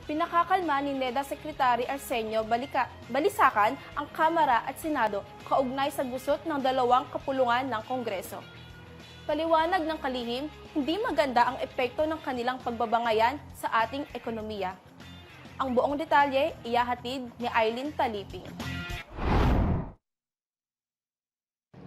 Pinakakalma ni NEDA Secretary Arsenio Balisacan ang Kamara at Senado kaugnay sa gusot ng dalawang kapulungan ng Kongreso. Paliwanag ng kalihim, hindi maganda ang epekto ng kanilang pagbabangayan sa ating ekonomiya. Ang buong detalye iyahatid ni Eileen Taliping.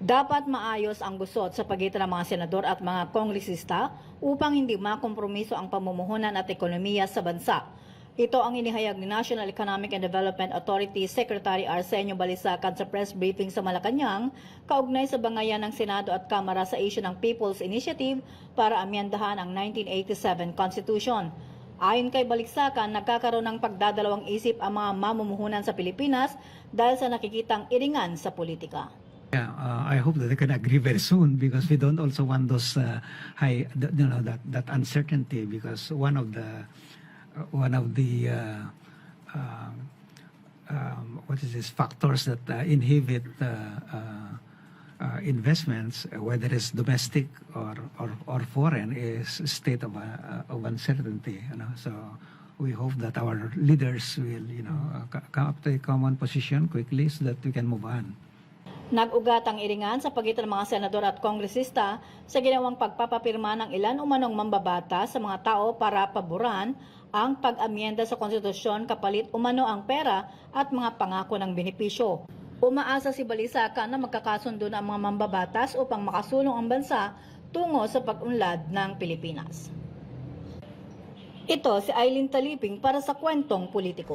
Dapat maayos ang gusot sa pagitan ng mga senador at mga kongresista upang hindi makompromiso ang pamumuhunan at ekonomiya sa bansa. Ito ang inihayag ni National Economic and Development Authority Secretary Arsenio Balisacan sa press briefing sa Malacanang kaugnay sa bangayan ng Senado at Kamara sa issue ng People's Initiative para amyendahan ang 1987 Constitution. Ayon kay Balisacan, nagkakaroon ng pagdadalawang isip ang mga mamumuhunan sa Pilipinas dahil sa nakikitang iringan sa politika. Yeah, I hope that they can agree very soon because we don't also want those that uncertainty because one of the factors that inhibit investments, whether it's domestic or foreign, is a state of uncertainty. So we hope that our leaders will come up to a common position quickly so that we can move on. Nag-ugat ang iringan sa pagitan ng mga senador at kongresista sa ginawang pagpapapirma ng ilan umanong mambabata sa mga tao para paboran ang pag-amyenda sa konstitusyon kapalit umano ang pera at mga pangako ng benepisyo. Umaasa si Balisacan na magkakasundo na ang mga mambabatas upang makasulong ang bansa tungo sa pag-unlad ng Pilipinas. Ito si Eileen Taliping para sa Kwentong Politiko.